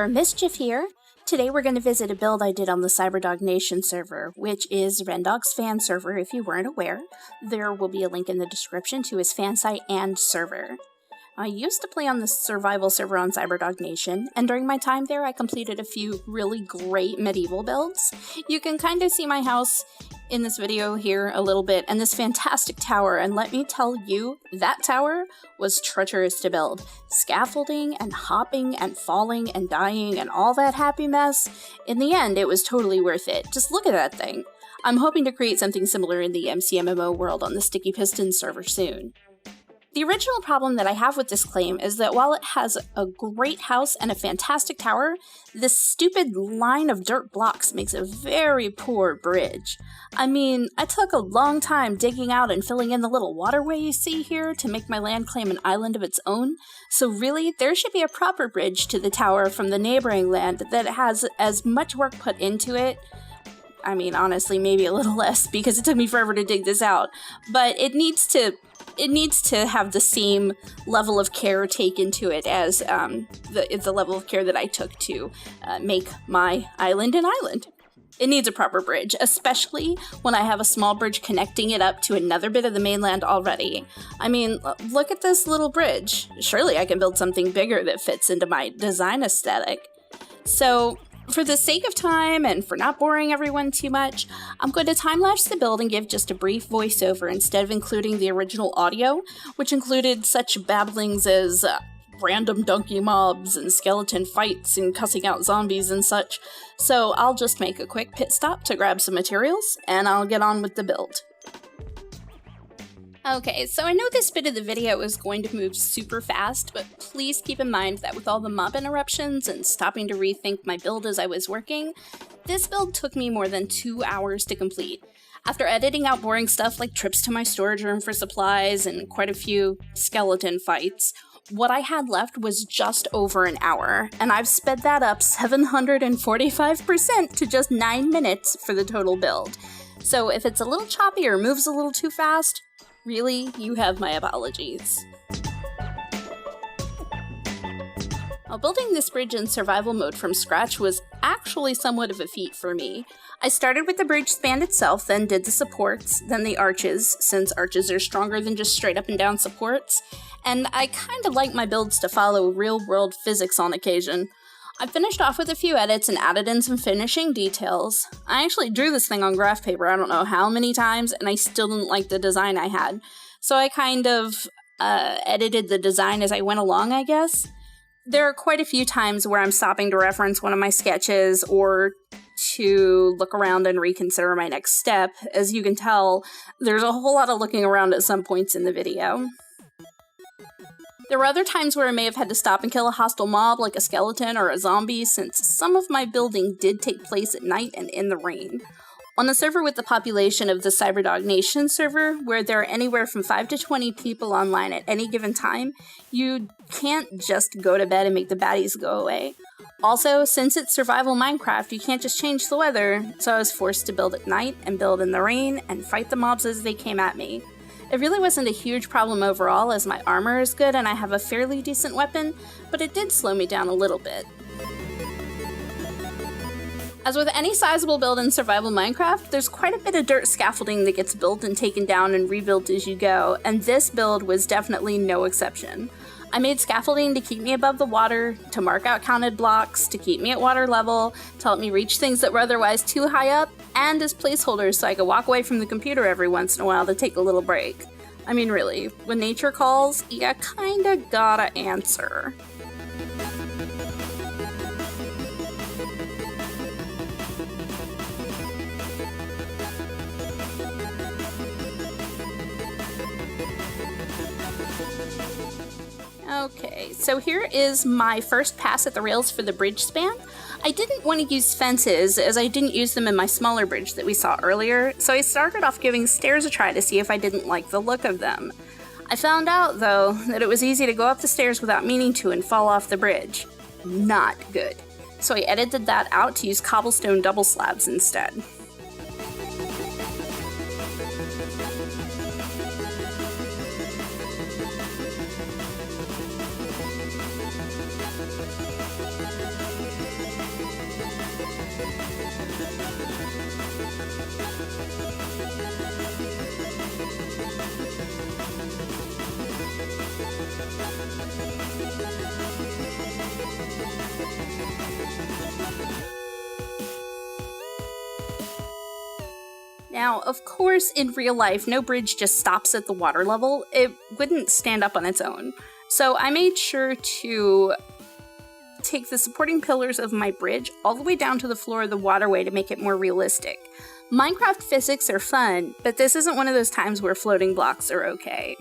there, Mischief here. Today we're going to visit a build I did on the Cyberdog Nation server, which is RenDog's fan server if you weren't aware. There will be a link in the description to his fan site and server. I used to play on the survival server on Cyberdog Nation, and during my time there I completed a few really great medieval builds. You can kind of see my house in this video here a little bit, and this fantastic tower, and let me tell you, that tower was treacherous to build. Scaffolding and hopping and falling and dying and all that happy mess. In the end, it was totally worth it. Just look at that thing. I'm hoping to create something similar in the MCMMO world on the Sticky Piston server soon. The original problem that I have with this claim is that while it has a great house and a fantastic tower, this stupid line of dirt blocks makes a very poor bridge. I mean, I took a long time digging out and filling in the little waterway you see here to make my land claim an island of its own, so really, there should be a proper bridge to the tower from the neighboring land that has as much work put into it. I mean, honestly, maybe a little less because it took me forever to dig this out, but it needs to have the same level of care taken to it as the level of care that I took to make my island an island. It needs a proper bridge, especially when I have a small bridge connecting it up to another bit of the mainland already. I mean, look at this little bridge. Surely I can build something bigger that fits into my design aesthetic. So, for the sake of time, and for not boring everyone too much, I'm going to time-lapse the build and give just a brief voiceover instead of including the original audio, which included such babblings as random donkey mobs and skeleton fights and cussing out zombies and such. So I'll just make a quick pit stop to grab some materials, and I'll get on with the build. Okay, so I know this bit of the video is going to move super fast, but please keep in mind that with all the mob interruptions and stopping to rethink my build as I was working, this build took me more than 2 hours to complete. After editing out boring stuff like trips to my storage room for supplies and quite a few skeleton fights, what I had left was just over an hour, and I've sped that up 745% to just 9 minutes for the total build. So if it's a little choppy or moves a little too fast, really, you have my apologies. Now, building this bridge in survival mode from scratch was actually somewhat of a feat for me. I started with the bridge span itself, then did the supports, then the arches, since arches are stronger than just straight up and down supports, and I kinda like my builds to follow real-world physics on occasion. I finished off with a few edits and added in some finishing details. I actually drew this thing on graph paper I don't know how many times, and I still didn't like the design I had. So I kind of edited the design as I went along, I guess. There are quite a few times where I'm stopping to reference one of my sketches or to look around and reconsider my next step. As you can tell, there's a whole lot of looking around at some points in the video. There were other times where I may have had to stop and kill a hostile mob like a skeleton or a zombie, since some of my building did take place at night and in the rain. On a server with the population of the Cyberdog Nation server, where there are anywhere from 5 to 20 people online at any given time, you can't just go to bed and make the baddies go away. Also, since it's survival Minecraft, you can't just change the weather, so I was forced to build at night and build in the rain and fight the mobs as they came at me. It really wasn't a huge problem overall, as my armor is good and I have a fairly decent weapon, but it did slow me down a little bit. As with any sizable build in survival Minecraft, there's quite a bit of dirt scaffolding that gets built and taken down and rebuilt as you go, and this build was definitely no exception. I made scaffolding to keep me above the water, to mark out counted blocks, to keep me at water level, to help me reach things that were otherwise too high up, and as placeholders so I could walk away from the computer every once in a while to take a little break. I mean, really, when nature calls, you kinda gotta answer. Okay, so here is my first pass at the rails for the bridge span. I didn't want to use fences, as I didn't use them in my smaller bridge that we saw earlier, so I started off giving stairs a try to see if I didn't like the look of them. I found out, though, that it was easy to go up the stairs without meaning to and fall off the bridge. Not good. So I edited that out to use cobblestone double slabs instead. Now, of course, in real life, no bridge just stops at the water level. It wouldn't stand up on its own. So I made sure to take the supporting pillars of my bridge all the way down to the floor of the waterway to make it more realistic. Minecraft physics are fun, but this isn't one of those times where floating blocks are okay.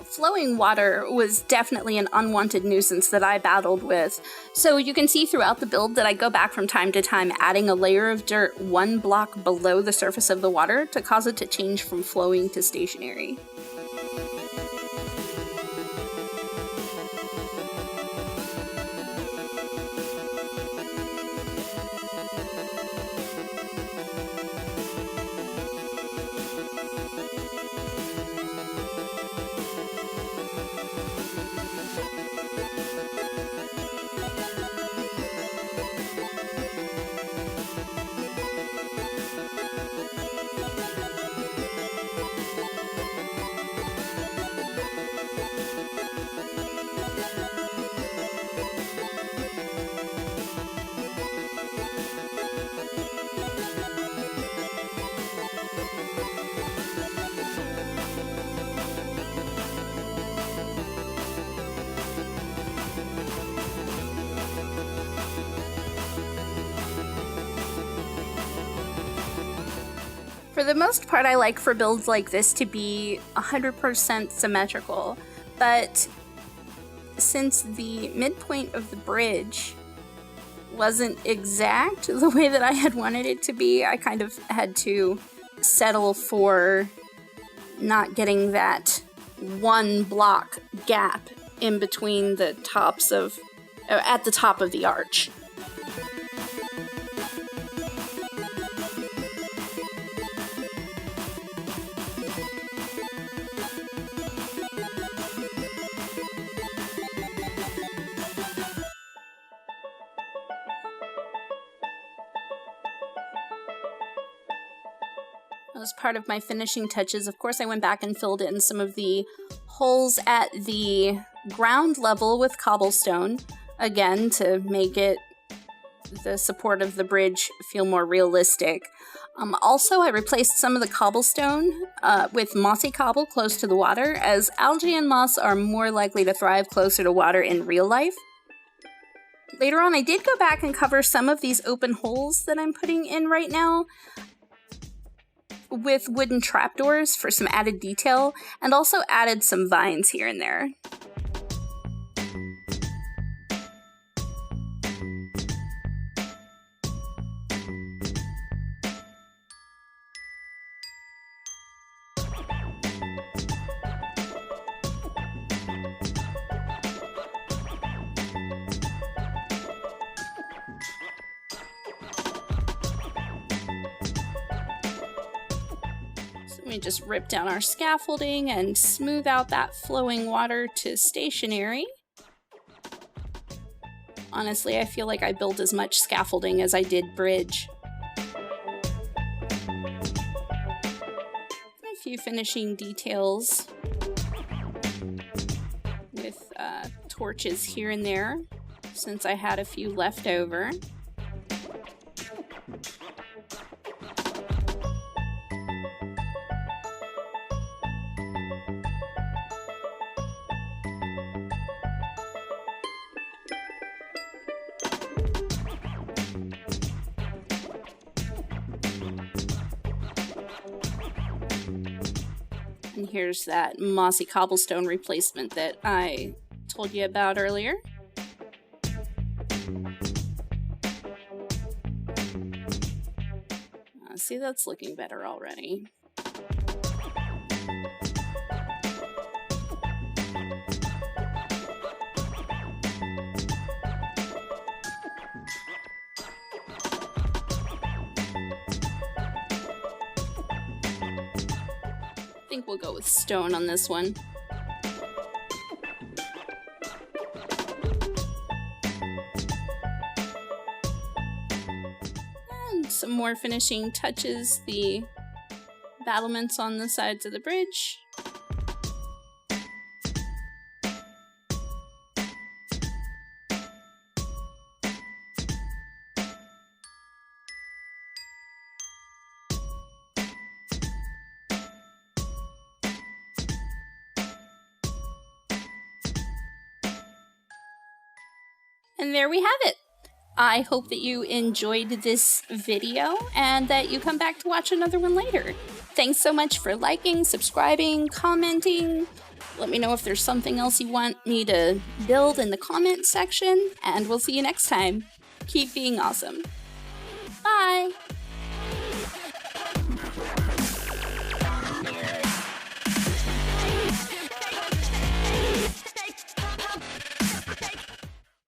Flowing water was definitely an unwanted nuisance that I battled with, so you can see throughout the build that I go back from time to time adding a layer of dirt 1 block below the surface of the water to cause it to change from flowing to stationary. For the most part, I like for builds like this to be 100% symmetrical, but since the midpoint of the bridge wasn't exact the way that I had wanted it to be, I kind of had to settle for not getting that 1 block gap in between the tops of, at the top of the arch. As part of my finishing touches, of course, I went back and filled in some of the holes at the ground level with cobblestone, again, to make the support of the bridge feel more realistic. Also, I replaced some of the cobblestone with mossy cobble close to the water, as algae and moss are more likely to thrive closer to water in real life. Later on, I did go back and cover some of these open holes that I'm putting in right now with wooden trapdoors for some added detail, and also added some vines here and there. We just rip down our scaffolding and smooth out that flowing water to stationary. Honestly, I feel like I built as much scaffolding as I did bridge. A few finishing details with torches here and there, since I had a few left over. And here's that mossy cobblestone replacement that I told you about earlier. See, that's looking better already. think we'll go with stone on this one. And some more finishing touches, the battlements on the sides of the bridge. And there we have it. I hope that you enjoyed this video and that you come back to watch another one later. Thanks so much for liking, subscribing, commenting. Let me know if there's something else you want me to build in the comment section, and we'll see you next time. Keep being awesome. Bye!